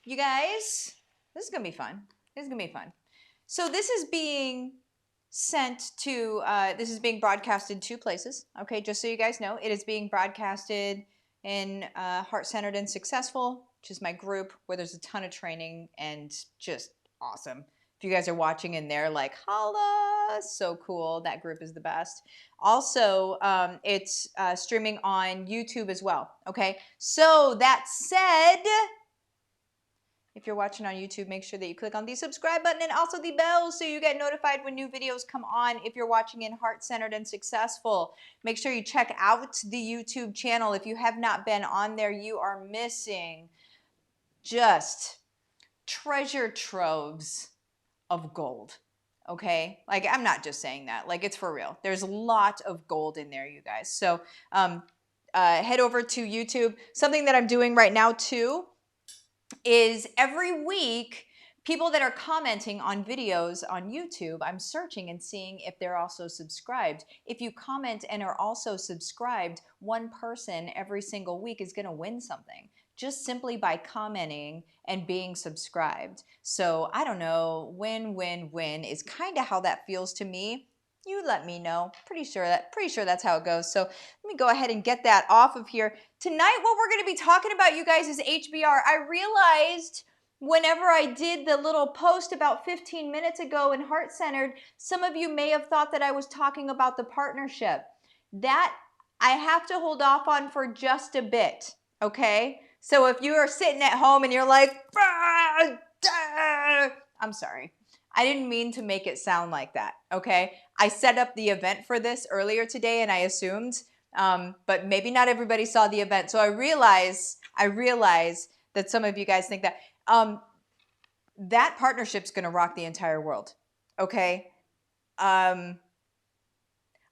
You guys, this is going to be fun. This is going to be fun. So this is being sent to, this is being broadcasted 2 places. Okay, just so you guys know, it is being broadcasted in Heart-Centered and Successful, which is my group where there's a ton of training and just awesome. If you guys are watching in there, like, holla, so cool. That group is the best. Also, it's streaming on YouTube as well. Okay, so that said, if you're watching on YouTube, make sure that you click on the subscribe button and also the bell so you get notified when new videos come on. If you're watching in Heart-Centered and Successful, make sure you check out the YouTube channel. If you have not been on there, you are missing just treasure troves of gold. Okay, like I'm not just saying that, like it's for real. There's a lot of gold in there, you guys. So head over to YouTube. Something that I'm doing right now too is every week, people that are commenting on videos on YouTube, I'm searching and seeing if they're also subscribed. If you comment and are also subscribed, one person every single week is going to win something just simply by commenting and being subscribed. So I don't know, win is kind of how that feels to me. You let me know. Pretty sure that's how it goes. So let me go ahead and get that off of here. Tonight, what we're going to be talking about, you guys, is HBR. I realized whenever I did the little post about 15 minutes ago in Heart-Centered, some of you may have thought that I was talking about the partnership. That I have to hold off on for just a bit, okay? So if you are sitting at home and you're like, I'm sorry. I didn't mean to make it sound like that, okay? I set up the event for this earlier today and I assumed, but maybe not everybody saw the event. So I realize that some of you guys think that. That partnership's gonna rock the entire world, okay? I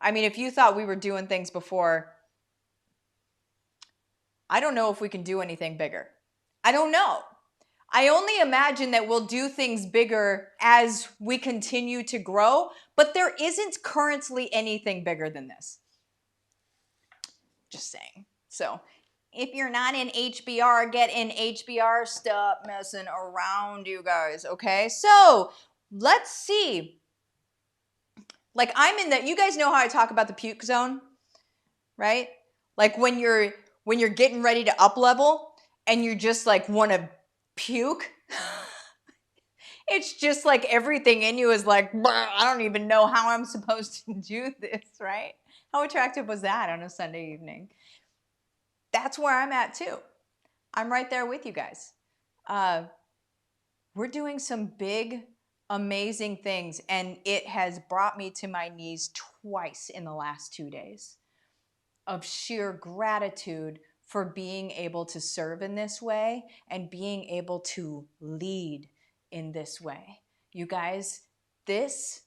mean, if you thought we were doing things before, I don't know if we can do anything bigger. I don't know. I only imagine that we'll do things bigger as we continue to grow, but there isn't currently anything bigger than this. Just saying. So if you're not in HBR, get in HBR. Stop messing around, you guys, okay? So let's see. Like I'm in that, you guys know how I talk about the puke zone, right? Like when you're getting ready to up level and you just like want to puke. It's just like everything in you is like, I don't even know how I'm supposed to do this, right? How attractive was that on a Sunday evening? That's where I'm at too. I'm right there with you guys. We're doing some big, amazing things, and it has brought me to my knees twice in the last 2 days of sheer gratitude for being able to serve in this way and being able to lead in this way. You guys, this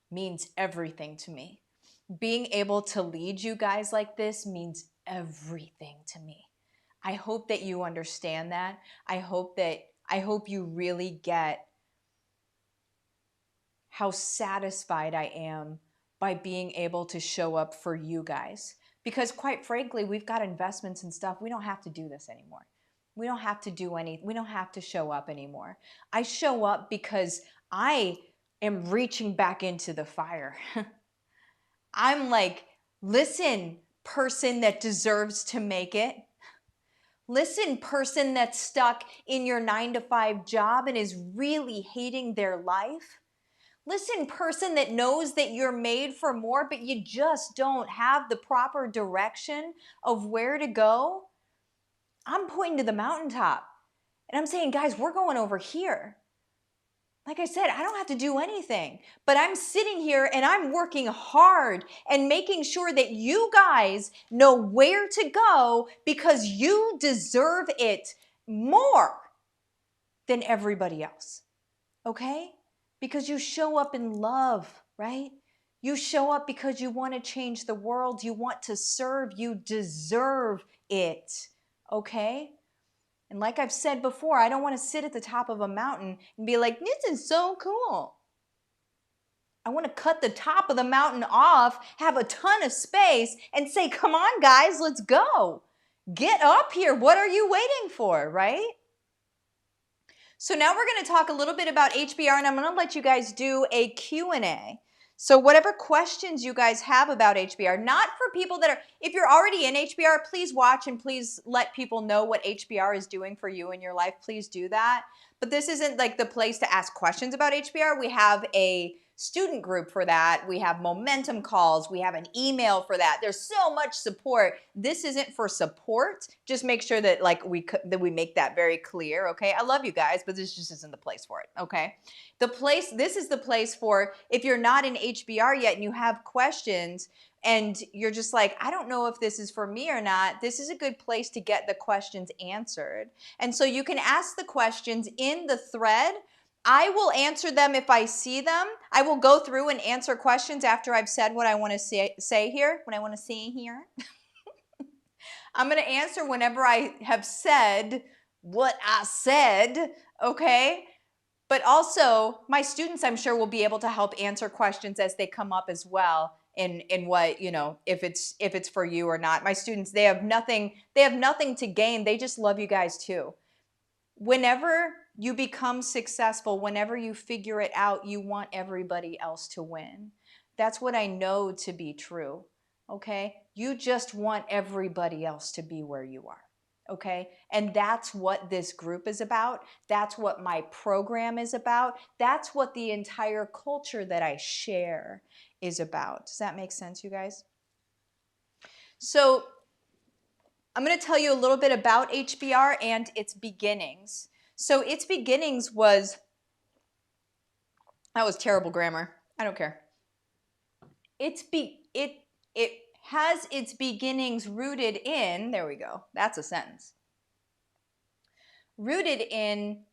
means everything to me. Being able to lead you guys like this means everything to me. I hope that you understand that. I hope you really get how satisfied I am by being able to show up for you guys. Because quite frankly, we've got investments and stuff. We don't have to do this anymore. We don't have to do we don't have to show up anymore. I show up because I am reaching back into the fire. I'm like, listen, person that deserves to make it. Listen, person that's stuck in your 9-to-5 job and is really hating their life. Listen, person that knows that you're made for more, but you just don't have the proper direction of where to go. I'm pointing to the mountaintop and I'm saying, guys, we're going over here. Like I said, I don't have to do anything, but I'm sitting here and I'm working hard and making sure that you guys know where to go because you deserve it more than everybody else. Okay? Because you show up in love, right? You show up because you want to change the world. You want to serve. You deserve it. Okay? And like I've said before, I don't want to sit at the top of a mountain and be like, this is so cool. I want to cut the top of the mountain off, have a ton of space, and say, come on, guys, let's go. Get up here. What are you waiting for, right? So now we're going to talk a little bit about HBR, and I'm going to let you guys do a Q&A. So whatever questions you guys have about HBR, not for people that are, if you're already in HBR, please watch and please let people know what HBR is doing for you in your life. Please do that. But this isn't like the place to ask questions about HBR. We have a student group for that. We have momentum calls. We have an email for that. There's so much support. This isn't for support. Just make sure that that we make that very clear, okay? I love you guys, but this just isn't the place for it, okay? This is the place for if you're not in HBR yet and you have questions and you're just like, I don't know if this is for me or not, this is a good place to get the questions answered. And so you can ask the questions in the thread. I will answer them if I see them. I will go through and answer questions after I've said what I want to say here. What I want to say here. I'm going to answer whenever I have said what I said, okay? But also, my students, I'm sure, will be able to help answer questions as they come up as well in what, if it's for you or not. My students, they have nothing to gain. They just love you guys too. Whenever you become successful, whenever you figure it out, you want everybody else to win. That's what I know to be true, okay? You just want everybody else to be where you are, okay? And that's what this group is about. That's what my program is about. That's what the entire culture that I share is about. Does that make sense, you guys? So I'm going to tell you a little bit about HBR and its beginnings. So its beginnings that was terrible grammar. I don't care. It has its beginnings rooted in, there we go, that's a sentence. Rooted in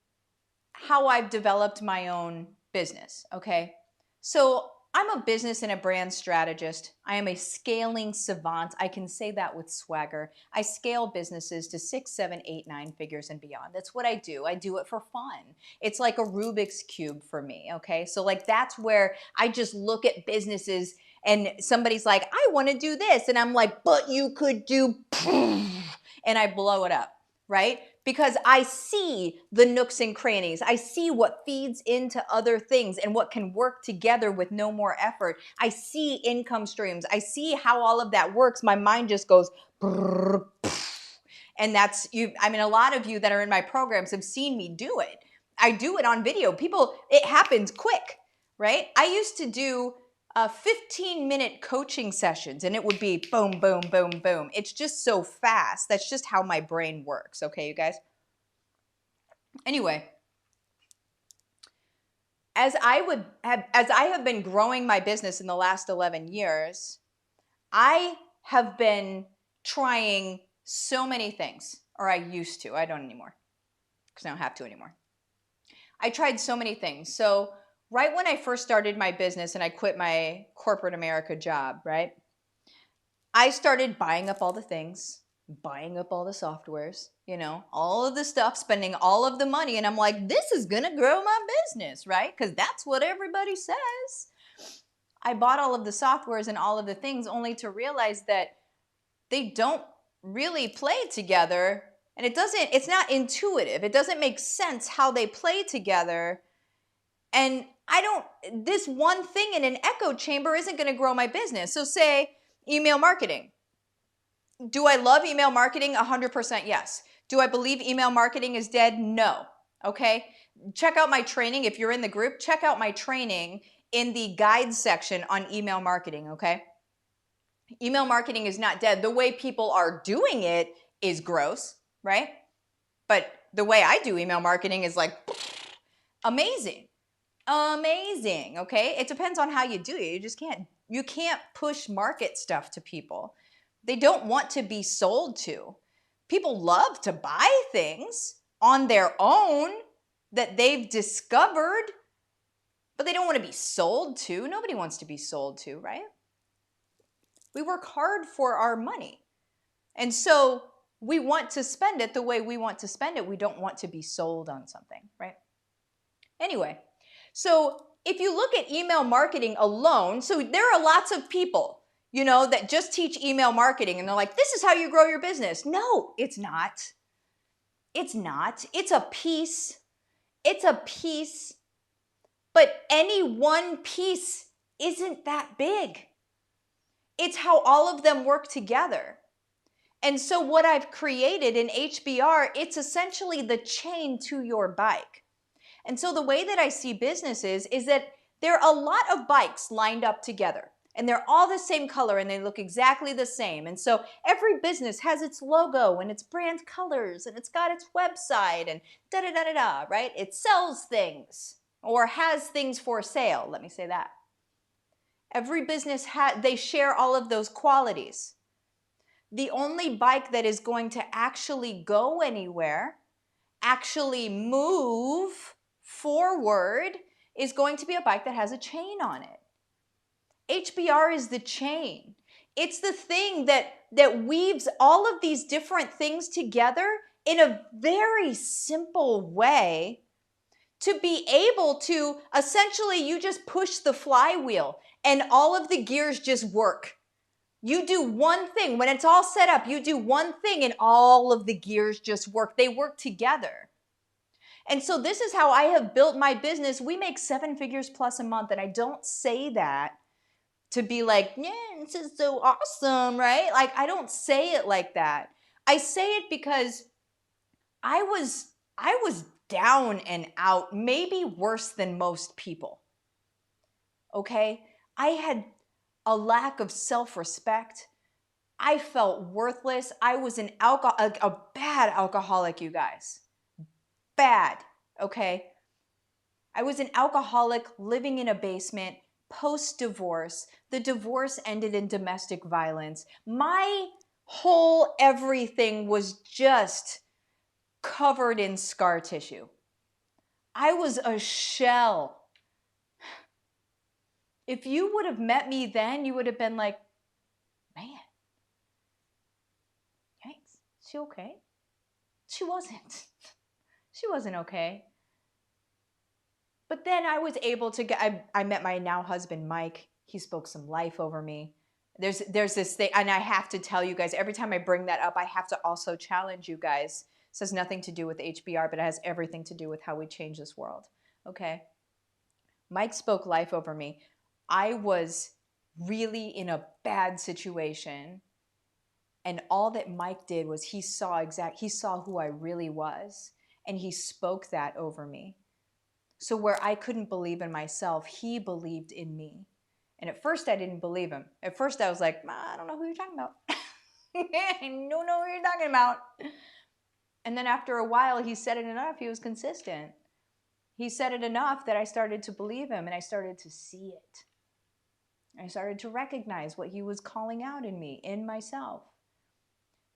how I've developed my own business, okay? So I'm a business and a brand strategist. I am a scaling savant. I can say that with swagger. I scale businesses to 6, 7, 8, 9 figures and beyond. That's what I do. I do it for fun. It's like a Rubik's Cube for me, okay? So that's where I just look at businesses and somebody's like, I want to do this. And I'm like, but you could do, and I blow it up, right? Because I see the nooks and crannies. I see what feeds into other things and what can work together with no more effort. I see income streams. I see how all of that works. My mind just goes, and that's you. I mean, a lot of you that are in my programs have seen me do it. I do it on video. It happens quick, right? I used to do 15-minute coaching sessions, and it would be boom, boom, boom, boom. It's just so fast. That's just how my brain works. Okay, you guys? Anyway, as I have been growing my business in the last 11 years, I have been trying so many things, or I used to. I don't anymore, because I don't have to anymore. I tried so many things. So right when I first started my business and I quit my corporate America job, right? I started buying up all the things, buying up all the softwares, all of the stuff, spending all of the money. And I'm like, this is going to grow my business, right? Because that's what everybody says. I bought all of the softwares and all of the things only to realize that they don't really play together. And it's not intuitive. It doesn't make sense how they play together. And this one thing in an echo chamber isn't going to grow my business. So say email marketing. Do I love email marketing? 100% yes. Do I believe email marketing is dead? No. Okay. Check out my training. If you're in the group, check out my training in the guide section on email marketing. Okay. Email marketing is not dead. The way people are doing it is gross, right? But the way I do email marketing is like amazing. Amazing, okay? It depends on how you do it. You can't push market stuff to people. They don't want to be sold to. People love to buy things on their own that they've discovered, but they don't want to be sold to. Nobody wants to be sold to, right? We work hard for our money. And so we want to spend it the way we want to spend it. We don't want to be sold on something, right? Anyway, so if you look at email marketing alone, so there are lots of people. you know, that just teach email marketing and they're like, this is how you grow your business. No, it's not. It's not. It's a piece. It's a piece. But any one piece isn't that big. It's how all of them work together. And so what I've created in HBR, it's essentially the chain to your bike. And so the way that I see businesses is that there are a lot of bikes lined up together and they're all the same color and they look exactly the same. And so every business has its logo and its brand colors and it's got its website and da-da-da-da-da, right? It sells things or has things for sale. Let me say that. Every business, they share all of those qualities. The only bike that is going to actually go anywhere, actually move forward, is going to be a bike that has a chain on it. HBR is the chain. It's the thing that weaves all of these different things together in a very simple way to be able to, essentially, you just push the flywheel and all of the gears just work. You do one thing. When it's all set up, you do one thing and all of the gears just work. They work together. And so this is how I have built my business. We make 7 figures plus a month. And I don't say that to be like, yeah, this is so awesome, right? Like, I don't say it like that. I say it because I was down and out, maybe worse than most people. Okay? I had a lack of self-respect. I felt worthless. I was a bad alcoholic, you guys. Bad, okay? I was an alcoholic living in a basement post-divorce. The divorce ended in domestic violence. My whole everything was just covered in scar tissue. I was a shell. If you would have met me then, you would have been like, man, yikes, is she okay? She wasn't. She wasn't okay. But then I was able to get, I met my now husband, Mike. He spoke some life over me. There's this thing, and I have to tell you guys, every time I bring that up, I have to also challenge you guys. This has nothing to do with HBR, but it has everything to do with how we change this world, okay? Mike spoke life over me. I was really in a bad situation, and all that Mike did was he saw who I really was, and he spoke that over me. So where I couldn't believe in myself, he believed in me. And at first I didn't believe him. At first I was like, I don't know who you're talking about. I don't know who you're talking about. And then after a while, he said it enough. He was consistent. He said it enough that I started to believe him and I started to see it. I started to recognize what he was calling out in me, in myself.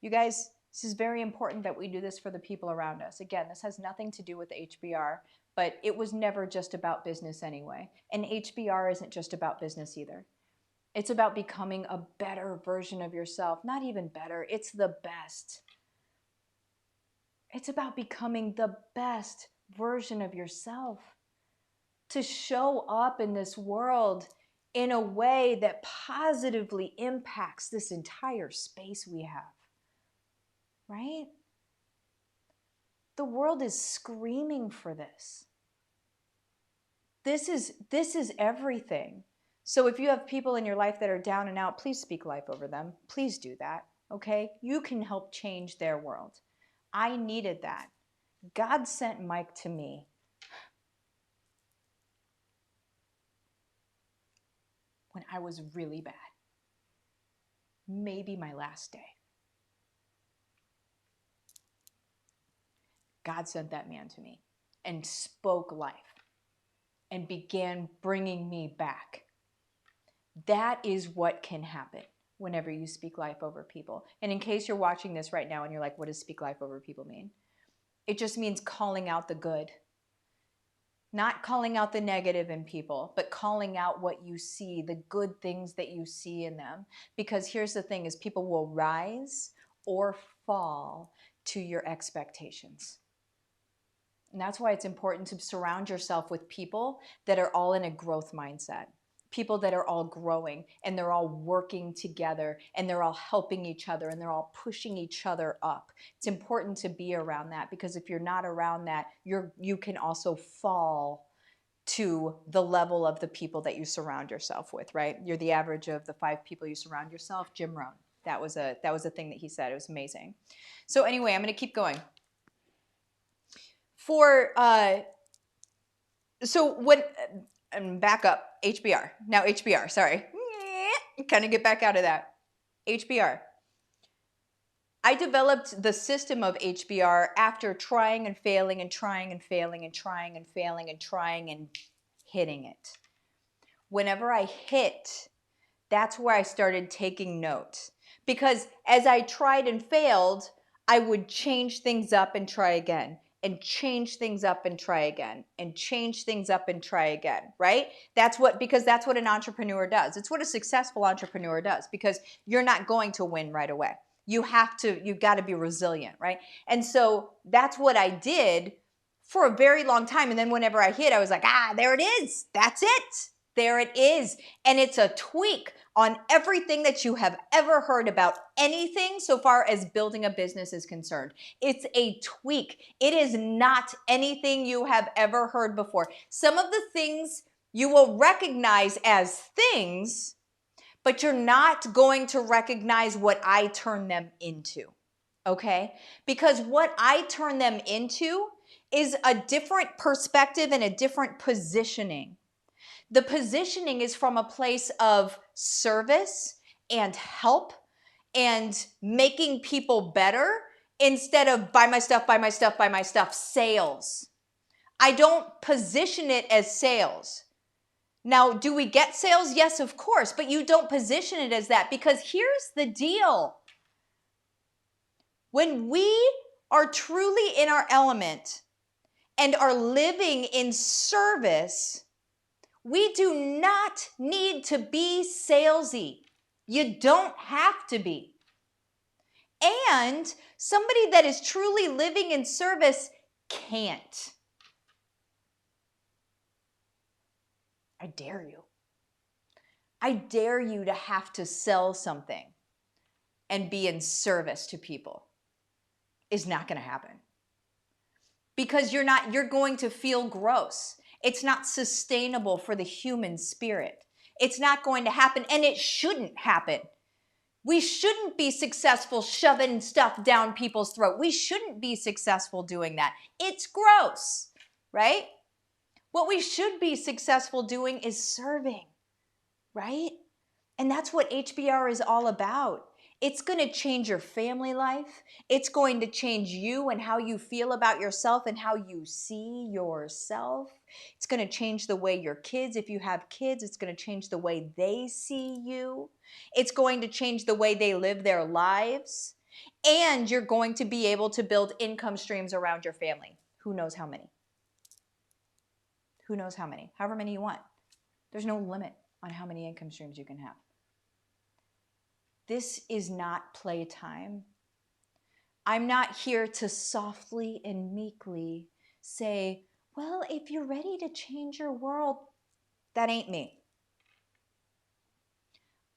You guys, this is very important that we do this for the people around us. Again, this has nothing to do with HBR, but it was never just about business anyway. And HBR isn't just about business either. It's about becoming a better version of yourself. Not even better, it's the best. It's about becoming the best version of yourself. To show up in this world in a way that positively impacts this entire space we have. Right? The world is screaming for this. This is everything. So if you have people in your life that are down and out, please speak life over them. Please do that, okay? You can help change their world. I needed that. God sent Mike to me. When I was really bad. Maybe my last day. God sent that man to me and spoke life and began bringing me back. That is what can happen whenever you speak life over people. And in case you're watching this right now and you're like, what does speak life over people mean? It just means calling out the good. Not calling out the negative in people, but calling out what you see, the good things that you see in them. Because here's the thing is people will rise or fall to your expectations. And that's why it's important to surround yourself with people that are all in a growth mindset. people that are all growing and they're all working together and they're all helping each other and they're all pushing each other up. It's important to be around that, because if you're not around that, you can also fall to the level of the people that you surround yourself with, right? You're the average of the 5 people you surround yourself. Jim Rohn. That was a thing that he said. It was amazing. So anyway, I'm going to keep going. So when back up, HBR. Now HBR, sorry. Kind of get back out of that. HBR. I developed the system of HBR after trying and failing and trying and failing and trying and failing and trying and hitting it. Whenever I hit, that's where I started taking note. Because as I tried and failed, I would change things up and try again, and change things up and try again, and change things up and try again, right? Because that's what an entrepreneur does. It's what a successful entrepreneur does, because you're not going to win right away. You've got to be resilient, right? And so that's what I did for a very long time. And then whenever I hit, I was like, there it is. That's it. There it is. And it's a tweak on everything that you have ever heard about anything so far as building a business is concerned. It's a tweak. It is not anything you have ever heard before. Some of the things you will recognize as things, but you're not going to recognize what I turn them into, okay? Because what I turn them into is a different perspective and a different positioning. The positioning is from a place of service and help and making people better instead of buy my stuff, buy my stuff, buy my stuff, sales. I don't position it as sales. Now, do we get sales? Yes, of course, but you don't position it as that, because here's the deal. When we are truly in our element and are living in service, we do not need to be salesy. You don't have to be. And somebody that is truly living in service can't. I dare you. I dare you to have to sell something and be in service to people. It's not going to happen. Because you're going to feel gross. It's not sustainable for the human spirit. It's not going to happen, and it shouldn't happen. We shouldn't be successful shoving stuff down people's throat. We shouldn't be successful doing that. It's gross, right? What we should be successful doing is serving, right? And that's what HBR is all about. It's going to change your family life. It's going to change you and how you feel about yourself and how you see yourself. It's going to change the way your kids, if you have kids, it's going to change the way they see you. It's going to change the way they live their lives. And you're going to be able to build income streams around your family. Who knows how many? Who knows how many? However many you want. There's no limit on how many income streams you can have. This is not playtime. I'm not here to softly and meekly say, well, if you're ready to change your world, that ain't me.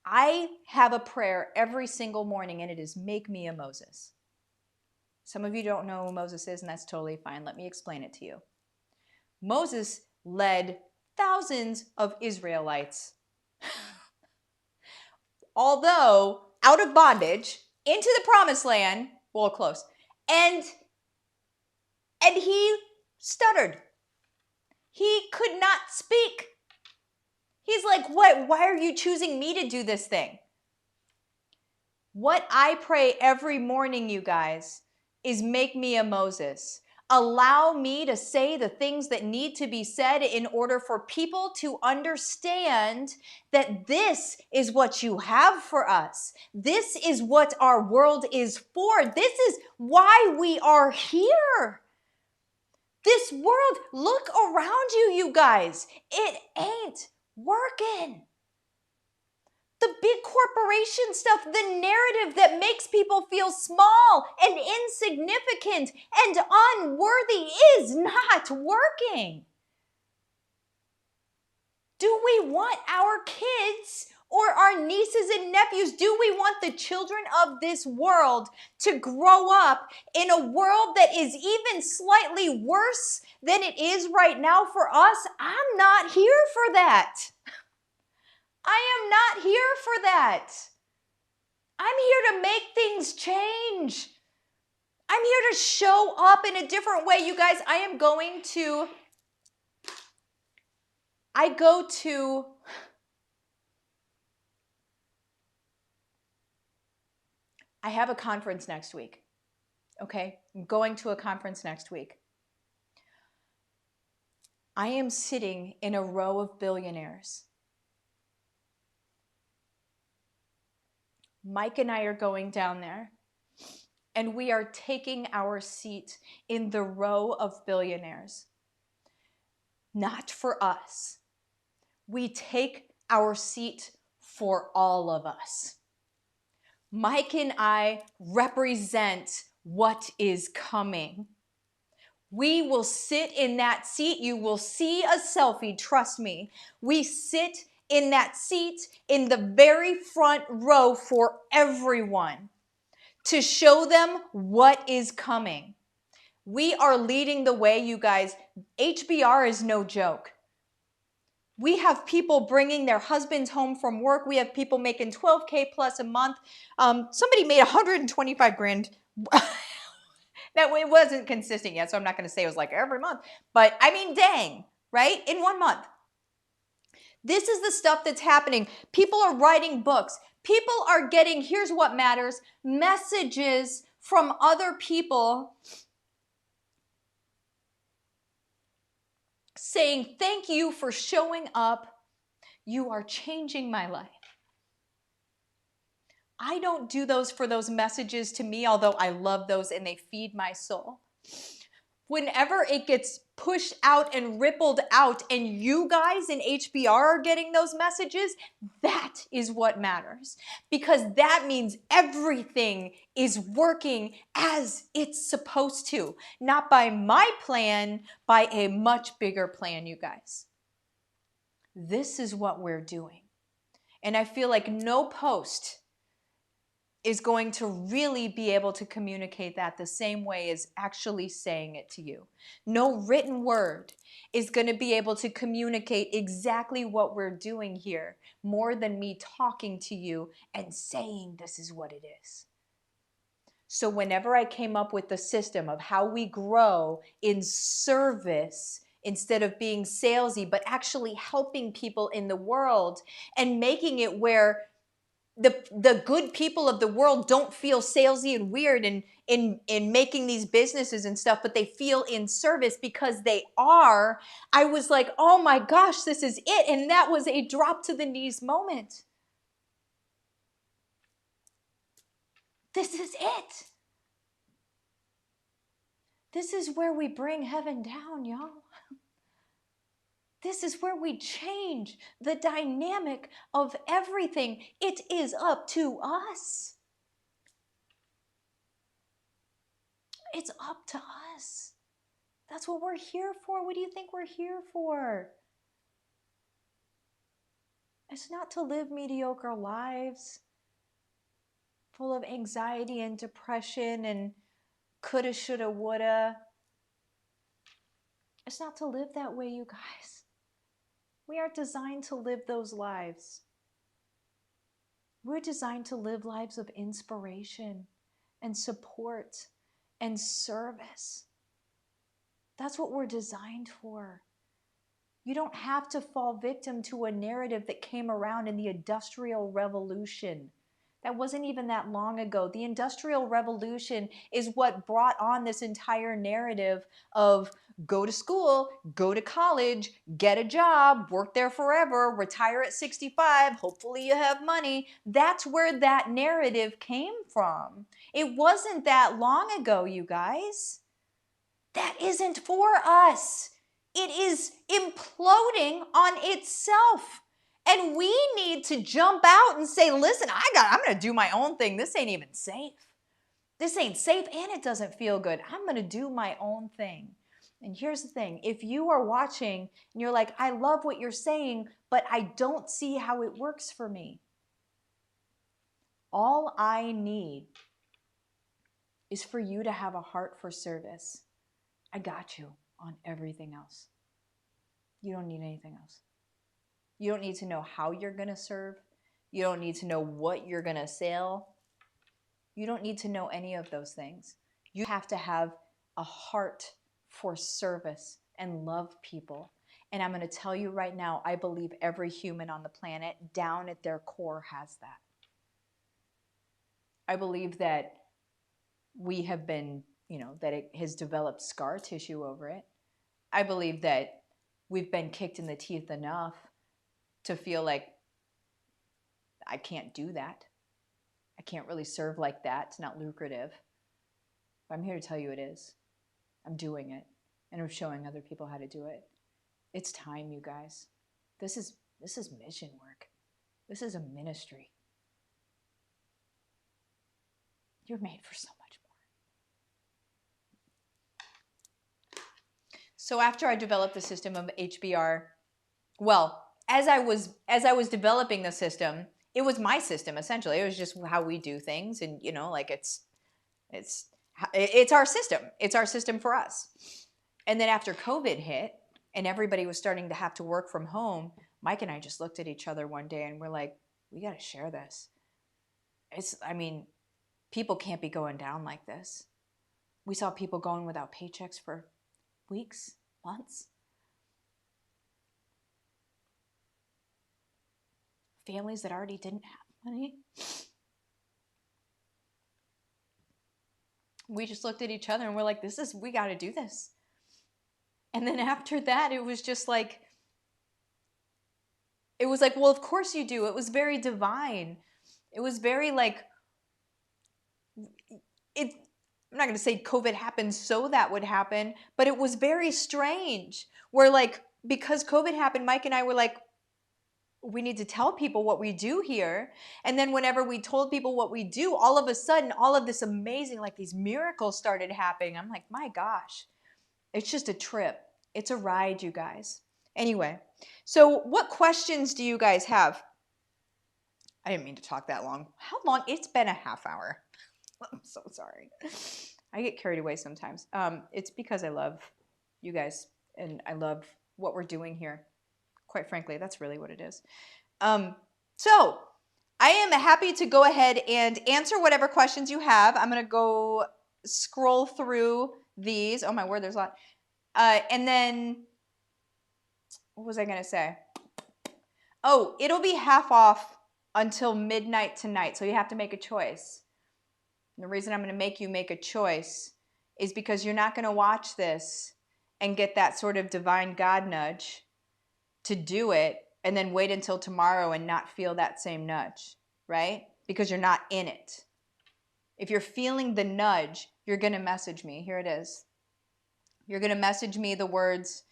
I have a prayer every single morning, and it is, make me a Moses. Some of you don't know who Moses is, and that's totally fine. Let me explain it to you. Moses led thousands of Israelites, although out of bondage, into the promised land, well, close, and he stuttered. He could not speak. He's like, what? Why are you choosing me to do this thing? What I pray every morning, you guys, is make me a Moses. Allow me to say the things that need to be said in order for people to understand that this is what you have for us. This is what our world is for. This is why we are here. This world, look around you, you guys. It ain't working. The big corporation stuff, the narrative that makes people feel small and insignificant and unworthy is not working. Do we want our kids or our nieces and nephews, do we want the children of this world to grow up in a world that is even slightly worse than it is right now for us? I'm not here for that. I am not here for that. I'm here to make things change. I'm here to show up in a different way. You guys, I have a conference next week. Okay, I'm going to a conference next week. I am sitting in a row of billionaires. Mike and I are going down there, and we are taking our seat in the row of billionaires. Not for us. We take our seat for all of us. Mike and I represent what is coming. We will sit in that seat. You will see a selfie, trust me. We sit in that seat in the very front row for everyone to show them what is coming. We are leading the way, you guys. HBR is no joke. We have people bringing their husbands home from work. We have people making $12K plus a month. Somebody made 125 grand. That it wasn't consistent yet, so I'm not going to say it was like every month. But I mean, dang, right? In 1 month. This is the stuff that's happening. People are writing books. People are getting, here's what matters, messages from other people saying, thank you for showing up. You are changing my life. I don't do those for those messages to me, although I love those and they feed my soul. Whenever it gets pushed out and rippled out and you guys in HBR are getting those messages, that is what matters. Because that means everything is working as it's supposed to. Not by my plan, by a much bigger plan, you guys. This is what we're doing. And I feel like no post is going to really be able to communicate that the same way as actually saying it to you. No written word is going to be able to communicate exactly what we're doing here more than me talking to you and saying this is what it is. So whenever I came up with the system of how we grow in service instead of being salesy, but actually helping people in the world and making it where the good people of the world don't feel salesy and weird in making these businesses and stuff, but they feel in service because they are. I was like, oh my gosh, this is it. And that was a drop to the knees moment. This is it. This is where we bring heaven down, y'all. This is where we change the dynamic of everything. It is up to us. It's up to us. That's what we're here for. What do you think we're here for? It's not to live mediocre lives full of anxiety and depression and coulda, shoulda, woulda. It's not to live that way, you guys. We aren't designed to live those lives. We're designed to live lives of inspiration and support and service. That's what we're designed for. You don't have to fall victim to a narrative that came around in the Industrial Revolution. That wasn't even that long ago. The Industrial Revolution is what brought on this entire narrative of go to school, go to college, get a job, work there forever, retire at 65, hopefully you have money. That's where that narrative came from. It wasn't that long ago, you guys. That isn't for us. It is imploding on itself. And we need to jump out and say, listen, I'm going to do my own thing. This ain't even safe. This ain't safe and it doesn't feel good. I'm going to do my own thing. And here's the thing, if you are watching and you're like, I love what you're saying, but I don't see how it works for me. All I need is for you to have a heart for service. I got you on everything else. You don't need anything else. You don't need to know how you're going to serve. You don't need to know what you're going to sell. You don't need to know any of those things. You have to have a heart for service and love people. And I'm going to tell you right now, I believe every human on the planet down at their core has that. I believe that we have been, that it has developed scar tissue over it. I believe that we've been kicked in the teeth enough to feel like I can't do that. I can't really serve like that. It's not lucrative. But I'm here to tell you it is. I'm doing it, and I'm showing other people how to do it. It's time, you guys. This is mission work. This is a ministry. You're made for so much more. So after I developed the system of HBR, well, as I was developing the system, it was my system essentially. It was just how we do things, and like it's our system. It's our system for us. And then after COVID hit and everybody was starting to have to work from home, Mike and I just looked at each other one day and we're like, we got to share this. People can't be going down like this. We saw people going without paychecks for weeks, months. Families that already didn't have money. We just looked at each other and we're like, we got to do this. And then after that, it was like, well, of course you do. It was very divine. It was very like, I'm not going to say COVID happened so that would happen, but it was very strange. Where like, because COVID happened, Mike and I were like, we need to tell people what we do here. And then whenever we told people what we do, all of a sudden, all of this amazing, like these miracles started happening. I'm like, my gosh, it's just a trip. It's a ride, you guys. Anyway, so what questions do you guys have? I didn't mean to talk that long. How long? It's been a half hour. I'm so sorry. I get carried away sometimes. It's because I love you guys and I love what we're doing here. Quite frankly, that's really what it is. So I am happy to go ahead and answer whatever questions you have. I'm going to go scroll through these. Oh my word, there's a lot. And then, what was I going to say? Oh, it'll be half off until midnight tonight. So you have to make a choice. And the reason I'm going to make you make a choice is because you're not going to watch this and get that sort of divine God nudge to do it and then wait until tomorrow and not feel that same nudge, right? Because you're not in it. If you're feeling the nudge, you're going to message me. Here it is. You're going to message me the words,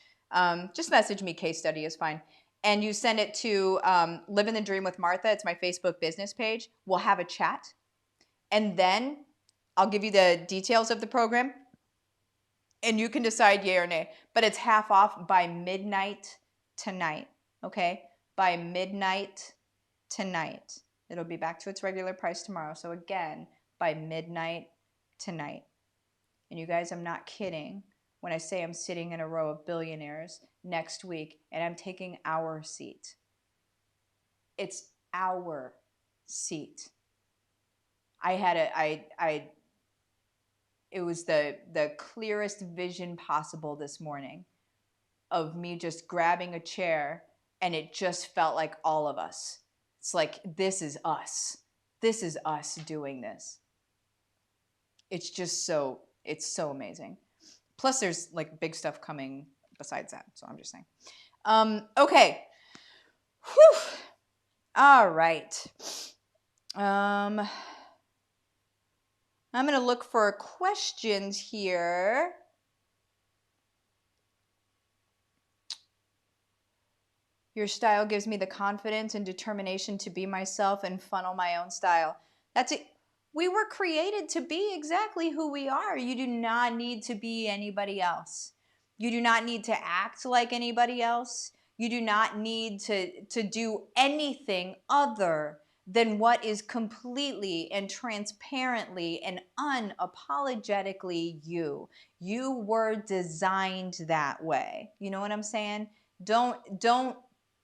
just message me, case study is fine. And you send it to Living the Dream with Martha. It's my Facebook business page. We'll have a chat. And then I'll give you the details of the program. And you can decide yay or nay. But it's half off by midnight tonight, okay? By midnight tonight. It'll be back to its regular price tomorrow. So again, by midnight tonight. And you guys, I'm not kidding when I say I'm sitting in a row of billionaires next week and I'm taking our seat. It's our seat. It was the clearest vision possible this morning of me just grabbing a chair and it just felt like all of us. It's like, this is us. This is us doing this. It's just it's so amazing. Plus there's like big stuff coming besides that. So I'm just saying. Okay. Whew. All right. I'm going to look for questions here. Your style gives me the confidence and determination to be myself and funnel my own style. That's it. We were created to be exactly who we are. You do not need to be anybody else. You do not need to act like anybody else. You do not need to do anything other than what is completely and transparently and unapologetically you. You were designed that way. You know what I'm saying? Don't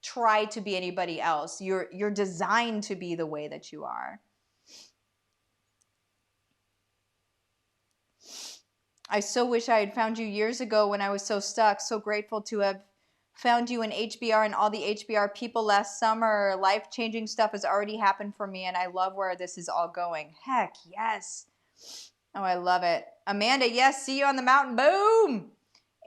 try to be anybody else. You're designed to be the way that you are. I so wish I had found you years ago when I was so stuck. So grateful to have found you in HBR and all the HBR people last summer. Life-changing stuff has already happened for me, and I love where this is all going. Heck, yes. Oh, I love it. Amanda, yes, see you on the mountain. Boom!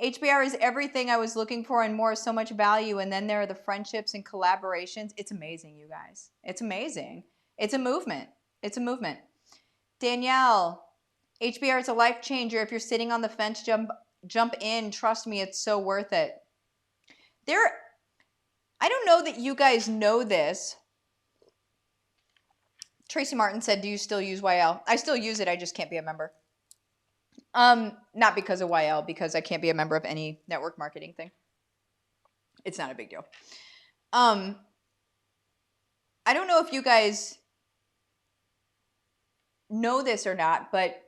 HBR is everything I was looking for and more, so much value. And then there are the friendships and collaborations. It's amazing, you guys. It's amazing. It's a movement. It's a movement. Danielle, HBR is a life changer. If you're sitting on the fence, jump in. Trust me, it's so worth it. I don't know that you guys know this. Tracy Martin said, do you still use YL? I still use it. I just can't be a member. Not because of YL, because I can't be a member of any network marketing thing. It's not a big deal. I don't know if you guys know this or not, but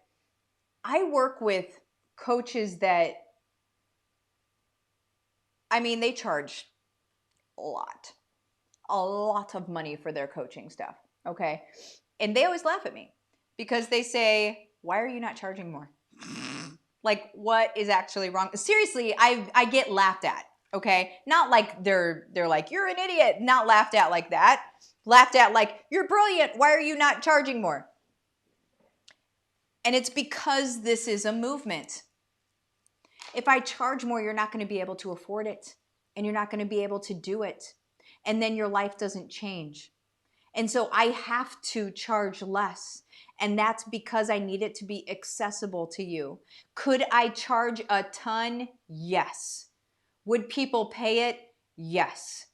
I work with coaches that, I mean, they charge a lot of money for their coaching stuff, okay? And they always laugh at me because they say, why are you not charging more? Like, what is actually wrong? Seriously, I get laughed at, okay? Not like they're like, you're an idiot. Not laughed at like that. Laughed at like, you're brilliant. Why are you not charging more? And it's because this is a movement. If I charge more, you're not going to be able to afford it. And you're not going to be able to do it. And then your life doesn't change. And so I have to charge less. And that's because I need it to be accessible to you. Could I charge a ton? Yes. Would people pay it? Yes.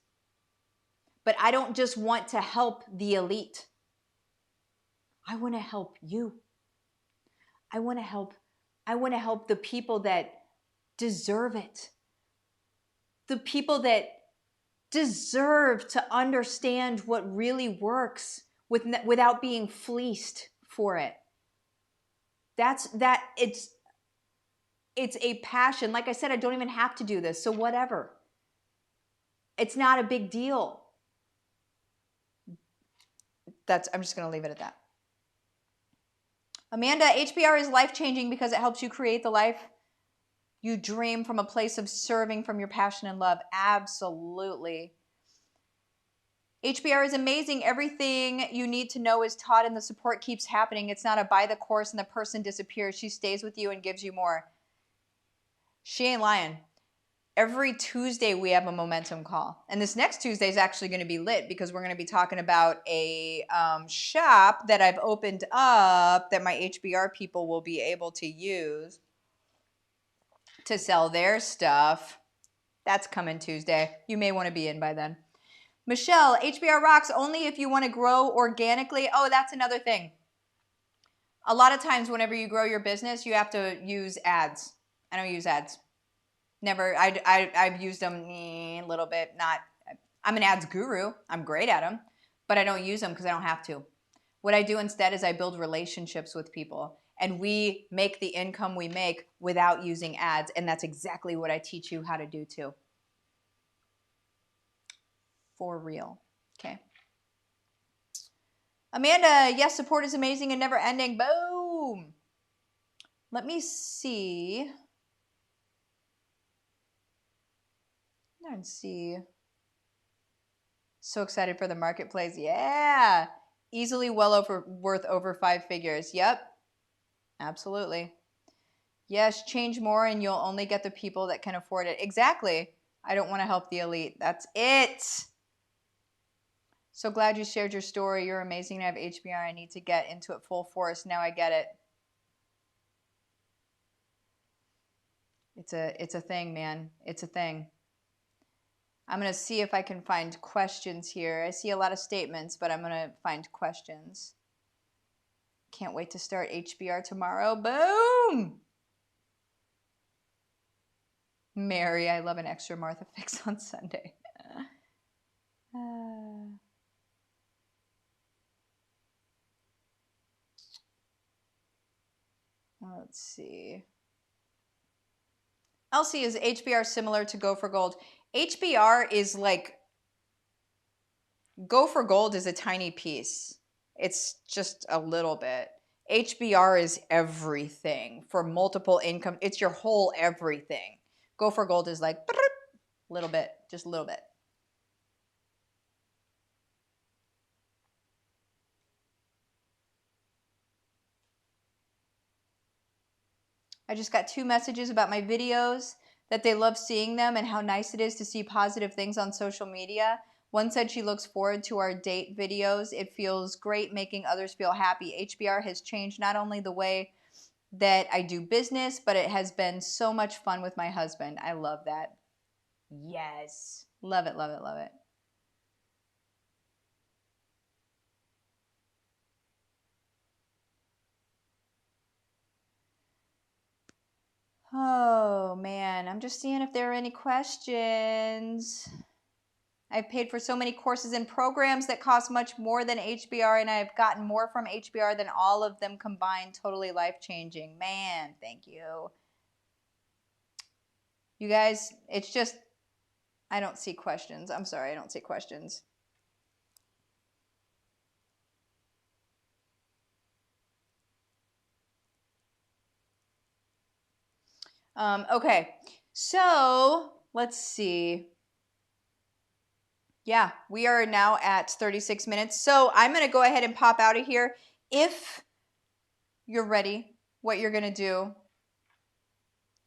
But I don't just want to help the elite. I want to help you. I want to help the people that deserve it. The people that deserve to understand what really works without being fleeced for it. It's a passion. Like I said, I don't even have to do this, so whatever. It's not a big deal. I'm just going to leave it at that. Amanda, HBR is life-changing because it helps you create the life you dream from a place of serving from your passion and love. Absolutely. HBR is amazing. Everything you need to know is taught and the support keeps happening. It's not a buy the course and the person disappears. She stays with you and gives you more. She ain't lying. Every Tuesday we have a momentum call. And this next Tuesday is actually going to be lit because we're going to be talking about a shop that I've opened up that my HBR people will be able to use to sell their stuff. That's coming Tuesday. You may want to be in by then. Michelle, HBR rocks only if you want to grow organically. Oh, that's another thing. A lot of times whenever you grow your business, you have to use ads. I don't use ads. Never. I've used them a little bit. I'm an ads guru. I'm great at them, but I don't use them because I don't have to. What I do instead is I build relationships with people, and we make the income we make without using ads, and that's exactly what I teach you how to do too. For real. Okay. Amanda, yes, support is amazing and never ending. Boom. Let me see. Let's see. So excited for the marketplace. Yeah. Easily worth over 5 figures. Yep. Absolutely. Yes, change more and you'll only get the people that can afford it. Exactly. I don't want to help the elite. That's it. So glad you shared your story. You're amazing. I have HBR. I need to get into it full force. Now I get it. It's a thing, man. It's a thing. I'm going to see if I can find questions here. I see a lot of statements, but I'm going to find questions. Can't wait to start HBR tomorrow. Boom! Mary, I love an extra Martha fix on Sunday. Let's see. Elsie, is HBR similar to Go for Gold? HBR is like, Go for Gold is a tiny piece. It's just a little bit. HBR is everything for multiple income. It's your whole everything. Go for Gold is like a little bit, just a little bit. I just got 2 messages about my videos, that they love seeing them and how nice it is to see positive things on social media. One said she looks forward to our date videos. It feels great making others feel happy. HBR has changed not only the way that I do business, but it has been so much fun with my husband. I love that. Yes. Love it, love it, love it. Oh, man. I'm just seeing if there are any questions. I've paid for so many courses and programs that cost much more than HBR, and I've gotten more from HBR than all of them combined. Totally life-changing. Man, thank you. You guys, it's just, I don't see questions. I'm sorry, I don't see questions. Okay, so let's see. Yeah, we are now at 36 minutes. So I'm going to go ahead and pop out of here. If you're ready, what you're going to do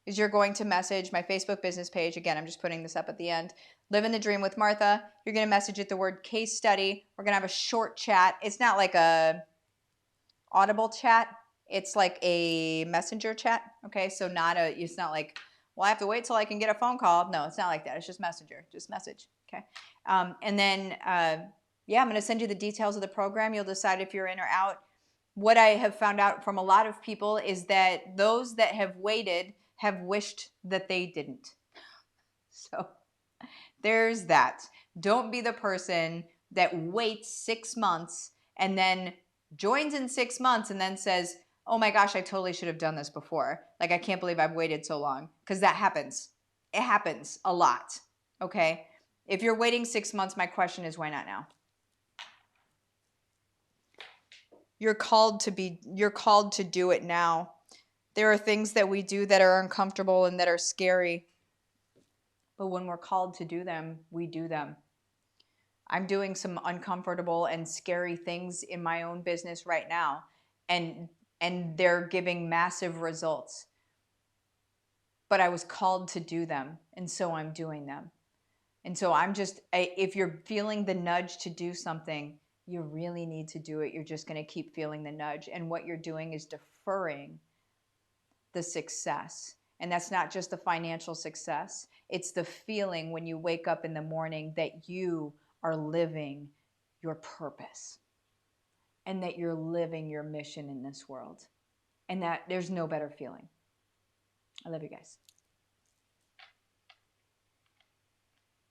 is you're going to message my Facebook business page. Again, I'm just putting this up at the end. Living the Dream with Martha. You're going to message it the word case study. We're going to have a short chat. It's not like a audible chat. It's like a messenger chat. Okay, so it's not like, well, I have to wait till I can get a phone call. No, it's not like that. It's just messenger, just message. Okay, and then yeah, I'm going to send you the details of the program. You'll decide if you're in or out. What I have found out from a lot of people is that those that have waited have wished that they didn't. So there's that. Don't be the person that waits 6 months and then joins in 6 months and then says, oh my gosh, I totally should have done this before. Like, I can't believe I've waited so long. Because that happens. It happens a lot. Okay? If you're waiting 6 months, my question is, why not now? You're called to do it now. There are things that we do that are uncomfortable and that are scary. But when we're called to do them, we do them. I'm doing some uncomfortable and scary things in my own business right now, and they're giving massive results. But I was called to do them, and so I'm doing them. And so if you're feeling the nudge to do something, you really need to do it. You're just going to keep feeling the nudge, and what you're doing is deferring the success. And that's not just the financial success. It's the feeling when you wake up in the morning that you are living your purpose and that you're living your mission in this world, and that there's no better feeling. I love you guys.